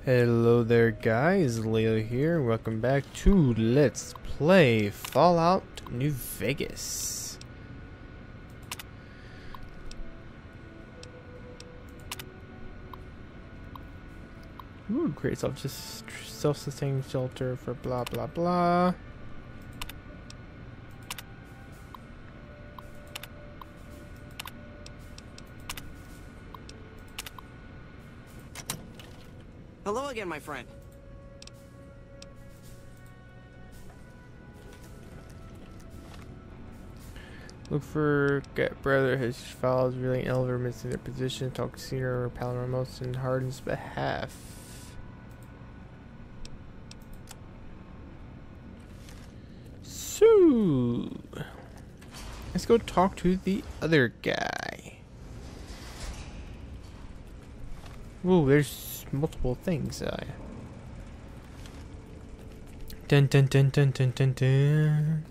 Hello there guys, Leo here, welcome back to Let's Play Fallout New Vegas. Ooh, create self-sustaining shelter for blah blah blah. Hello again, my friend. Look for get brother his files relaying elements in their position, talk to senior or Palermo's in Harden's behalf. So let's go talk to the other guy. Whoa, there's multiple things. Dun dun dun dun dun dun dun.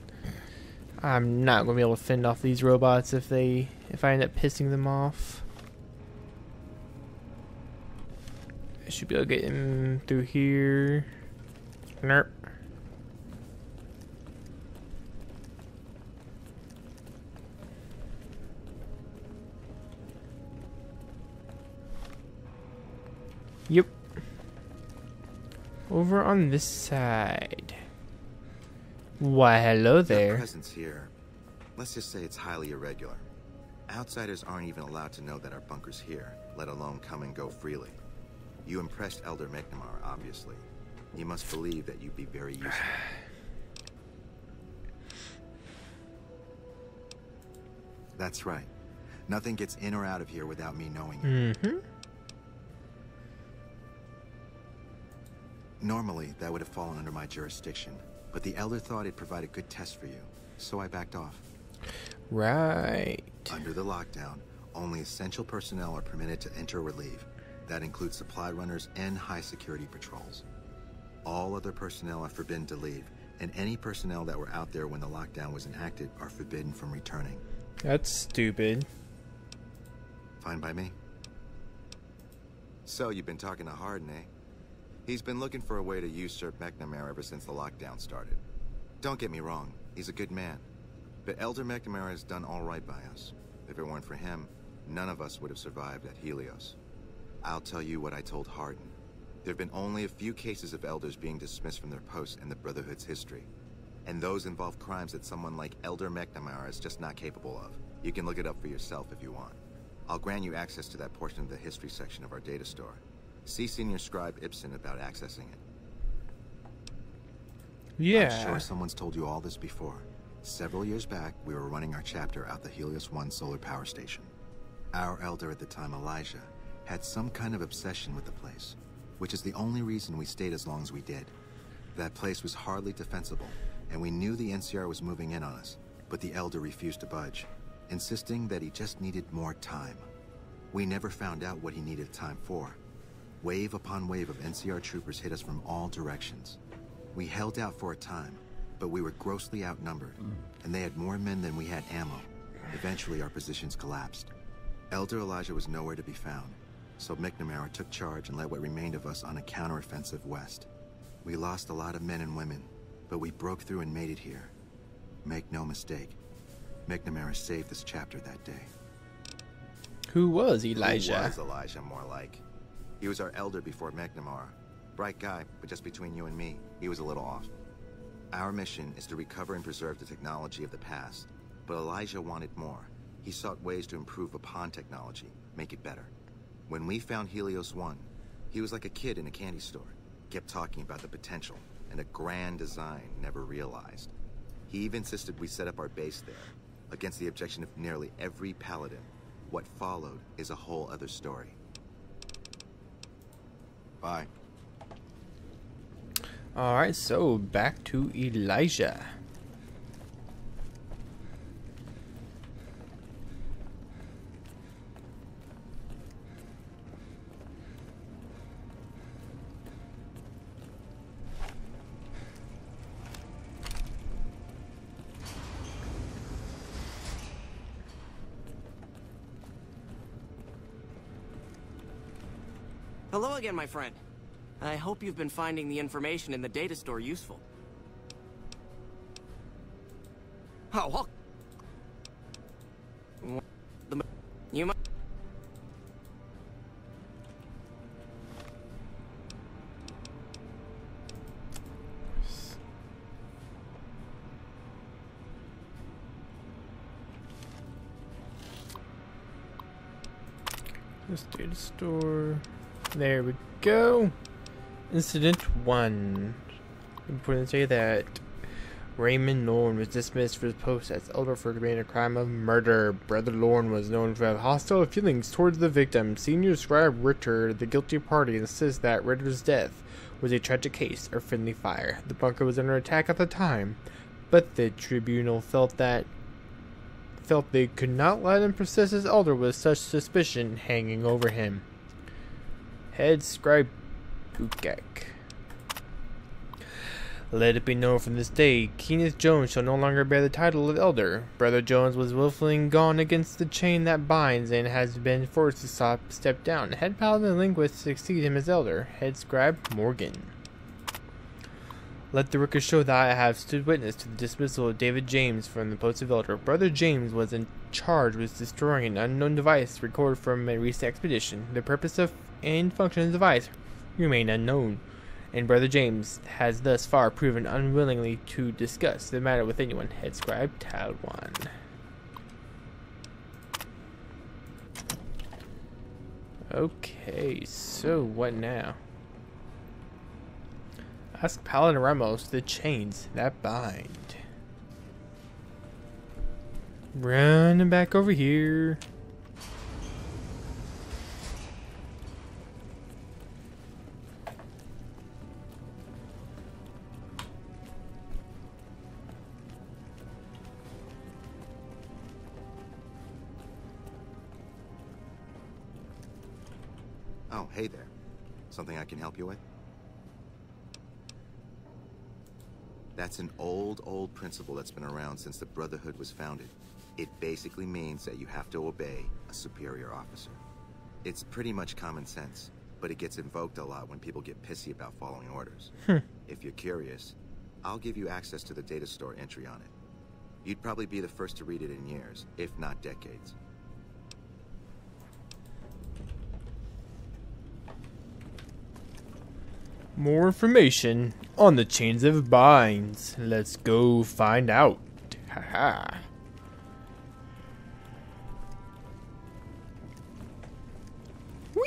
I'm not gonna be able to fend off these robots if I end up pissing them off. I should be able to get in through here. Nerp. Yep. Over on this side. Why, hello there. Your presence here, let's just say it's highly irregular. Outsiders aren't even allowed to know that our bunker's here, let alone come and go freely. You impressed Elder McNamara, obviously. You must believe that you'd be very useful. That's right. Nothing gets in or out of here without me knowing it. Mm-hmm. Normally, that would have fallen under my jurisdiction, but the Elder thought it'd provide a good test for you, so I backed off. Right. Under the lockdown, only essential personnel are permitted to enter or leave. That includes supply runners and high-security patrols. All other personnel are forbidden to leave, and any personnel that were out there when the lockdown was enacted are forbidden from returning. That's stupid. Fine by me. So, you've been talking to Harden, eh? He's been looking for a way to usurp McNamara ever since the lockdown started. Don't get me wrong, he's a good man. But Elder McNamara has done all right by us. If it weren't for him, none of us would have survived at Helios. I'll tell you what I told Harden. There have been only a few cases of Elders being dismissed from their posts in the Brotherhood's history. And those involve crimes that someone like Elder McNamara is just not capable of. You can look it up for yourself if you want. I'll grant you access to that portion of the history section of our data store. See Senior Scribe Ibsen about accessing it. Yeah. I'm sure someone's told you all this before. Several years back, we were running our chapter out the Helios 1 solar power station. Our elder at the time, Elijah, had some kind of obsession with the place, which is the only reason we stayed as long as we did. That place was hardly defensible, and we knew the NCR was moving in on us, but the elder refused to budge, insisting that he just needed more time. We never found out what he needed time for. Wave upon wave of NCR troopers hit us from all directions. We held out for a time, but we were grossly outnumbered, and they had more men than we had ammo. Eventually, our positions collapsed. Elder Elijah was nowhere to be found, so McNamara took charge and led what remained of us on a counteroffensive west. We lost a lot of men and women, but we broke through and made it here. Make no mistake, McNamara saved this chapter that day. Who was Elijah? Who was Elijah, more like? He was our elder before McNamara. Bright guy, but just between you and me, he was a little off. Our mission is to recover and preserve the technology of the past, but Elijah wanted more. He sought ways to improve upon technology, make it better. When we found Helios 1, he was like a kid in a candy store, kept talking about the potential and a grand design never realized. He even insisted we set up our base there, against the objection of nearly every paladin. What followed is a whole other story. Bye. Alright, so back to Elijah. Hello again, my friend. I hope you've been finding the information in the data store useful. Oh, you might. This data store. There we go. Incident 1. Important to say that Raymond Lorne was dismissed for his post as elder for committing a crime of murder. Brother Lorne was known to have hostile feelings towards the victim. Senior Scribe Ritter, the guilty party, insists that Ritter's death was a tragic case of friendly fire. The bunker was under attack at the time, but the tribunal felt they could not let him persist as elder with such suspicion hanging over him. Head Scribe Bukak. Let it be known from this day, Kenneth Jones shall no longer bear the title of elder. Brother Jones was willfully gone against the chain that binds and has been forced to step down. Head Paladin and Linguist succeed him as elder. Head Scribe Morgan. Let the record show that I have stood witness to the dismissal of David James from the post of elder. Brother James was in charge with destroying an unknown device recorded from a recent expedition. The purpose of and function of the device remain unknown, and Brother James has thus far proven unwillingly to discuss the matter with anyone. Head Scribe Talwan. Okay, so what now? Ask Paladin Ramos the chains that bind. Running back over here. Oh, hey there. Something I can help you with? That's an old principle that's been around since the Brotherhood was founded. It basically means that you have to obey a superior officer. It's pretty much common sense, but it gets invoked a lot when people get pissy about following orders. If you're curious, I'll give you access to the data store entry on it. You'd probably be the first to read it in years, if not decades. More information on the chains of binds. Let's go find out. Haha. Whee!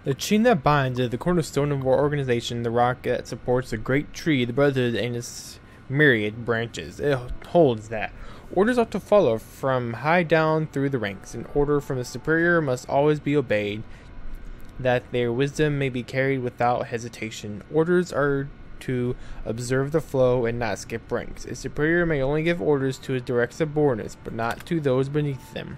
The chain that binds is the cornerstone of our organization, the rock that supports the great tree, the Brotherhood, and its myriad branches. It holds that orders ought to follow from high down through the ranks. An order from the superior must always be obeyed, that their wisdom may be carried without hesitation. Orders are to observe the flow and not skip ranks. A superior may only give orders to his direct subordinates, but not to those beneath them.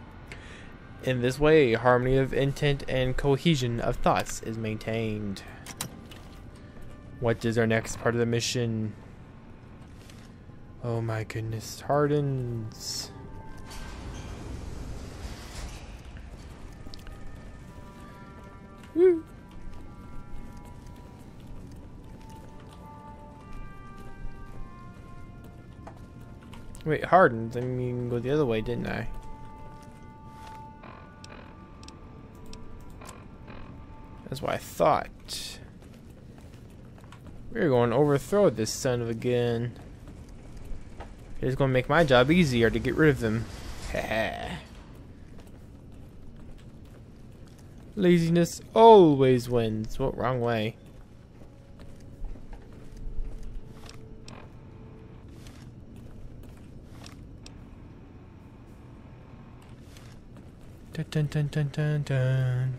In this way, harmony of intent and cohesion of thoughts is maintained. What is our next part of the mission? Oh my goodness, hardens. Woo. Wait, hardens? I mean, go the other way, didn't I? That's what I thought. We're going to overthrow this son of a gun. It's going to make my job easier to get rid of them. Laziness always wins. What, wrong way? Dun dun dun dun dun dun.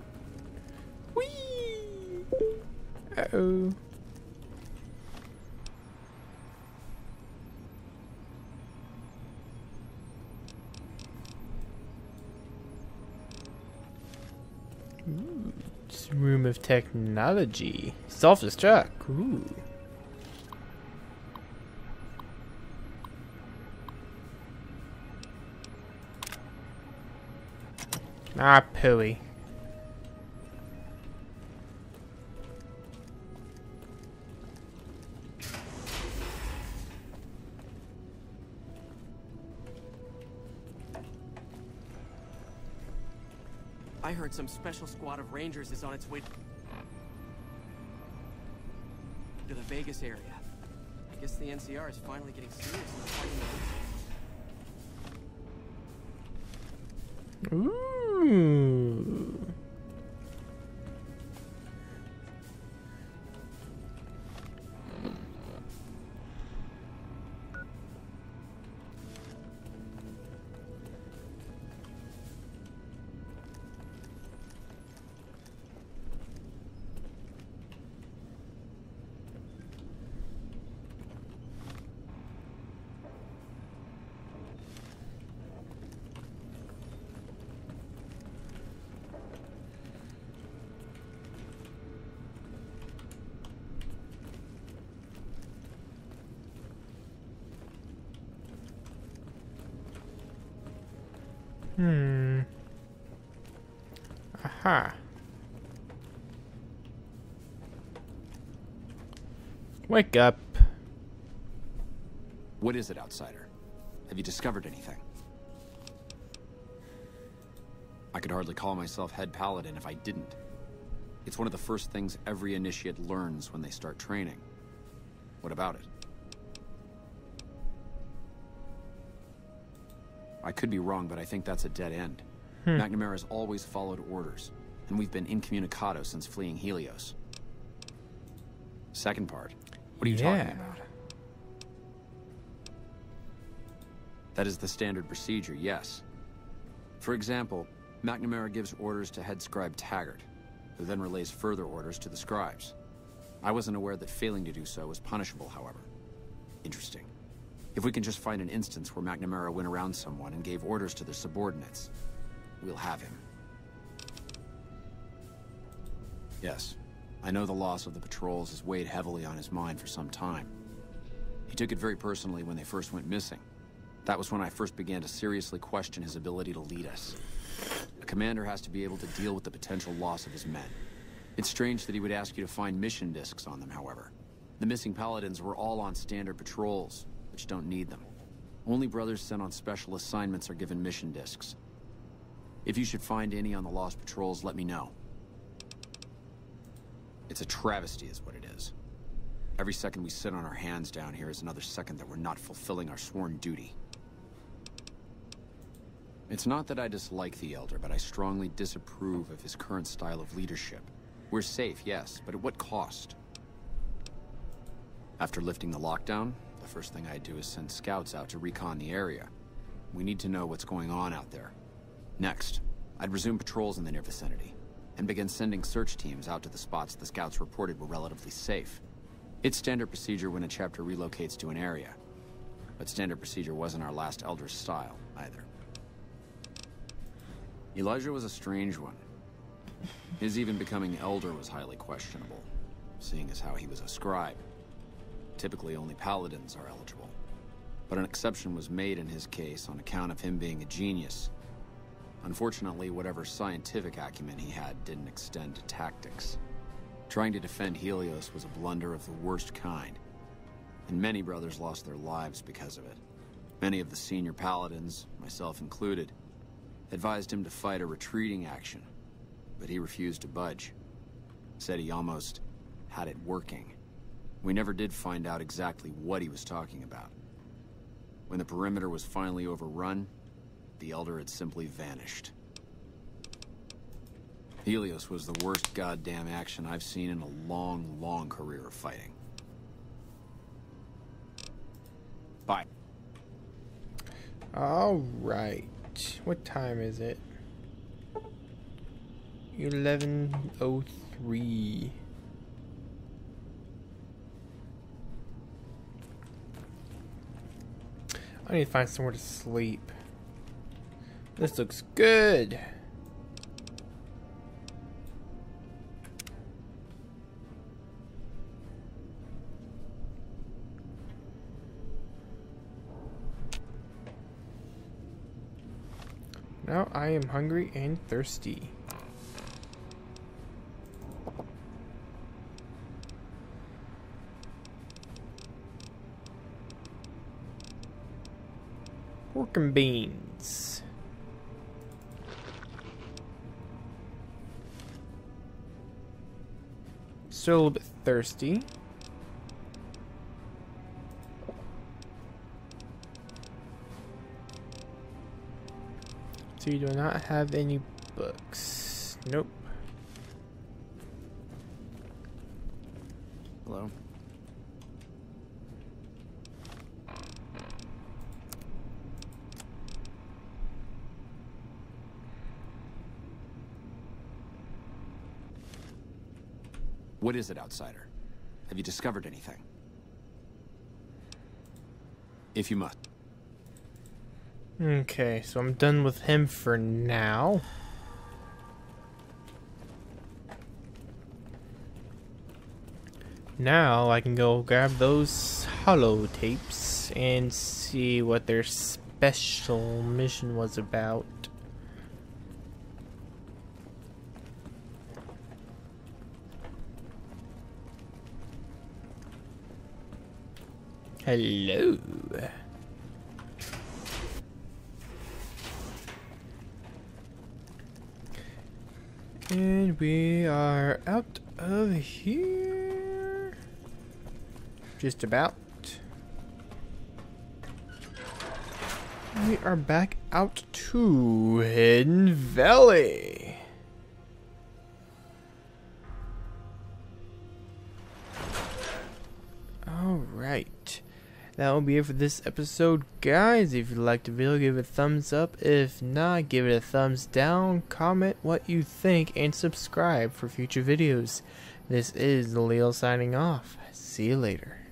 Whee! Uh-oh. Ooh, it's a room of technology. Self-destruct. Ooh. Ah, pooey. I heard some special squad of rangers is on its way to the Vegas area. I guess the NCR is finally getting serious about fighting the witches. Ooh. Aha. Wake up. What is it, outsider? Have you discovered anything? I could hardly call myself head paladin if I didn't. It's one of the first things every initiate learns when they start training. What about it? I could be wrong, but I think that's a dead end. McNamara's always followed orders, and we've been incommunicado since fleeing Helios. Second part, what are you talking about? That is the standard procedure, yes. For example, McNamara gives orders to head scribe Taggart, who then relays further orders to the scribes. I wasn't aware that failing to do so was punishable, however. Interesting. If we can just find an instance where McNamara went around someone and gave orders to their subordinates, we'll have him. Yes, I know the loss of the patrols has weighed heavily on his mind for some time. He took it very personally when they first went missing. That was when I first began to seriously question his ability to lead us. A commander has to be able to deal with the potential loss of his men. It's strange that he would ask you to find mission discs on them, however. The missing paladins were all on standard patrols, which don't need them. Only brothers sent on special assignments are given mission discs. If you should find any on the lost patrols, let me know. It's a travesty is what it is. Every second we sit on our hands down here is another second that we're not fulfilling our sworn duty. It's not that I dislike the Elder, but I strongly disapprove of his current style of leadership. We're safe, yes, but at what cost? After lifting the lockdown, the first thing I do is send scouts out to recon the area. We need to know what's going on out there. Next, I'd resume patrols in the near vicinity, and begin sending search teams out to the spots the scouts reported were relatively safe. It's standard procedure when a chapter relocates to an area, but standard procedure wasn't our last Elder's style, either. Elijah was a strange one. His even becoming Elder was highly questionable, seeing as how he was a scribe. Typically, only paladins are eligible. But an exception was made in his case on account of him being a genius. Unfortunately, whatever scientific acumen he had didn't extend to tactics. Trying to defend Helios was a blunder of the worst kind, and many brothers lost their lives because of it. Many of the senior paladins, myself included, advised him to fight a retreating action, but he refused to budge. Said he almost had it working. We never did find out exactly what he was talking about. When the perimeter was finally overrun, the Elder had simply vanished. Helios was the worst goddamn action I've seen in a long, long career of fighting. Bye. All right. What time is it? 11:03. I need to find somewhere to sleep. This looks good. Now I am hungry and thirsty. Pork and beans. Still a little bit thirsty. So you do not have any books. Nope. Hello? What is it, outsider? Have you discovered anything? If you must. Okay, so I'm done with him for now. Now I can go grab those holotapes and see what their special mission was about. Hello. And we are out of here. Just about. We are back out to Hidden Valley. Alright. That will be it for this episode, guys. If you liked the video, give it a thumbs up. If not, give it a thumbs down. Comment what you think and subscribe for future videos. This is Leo signing off. See you later.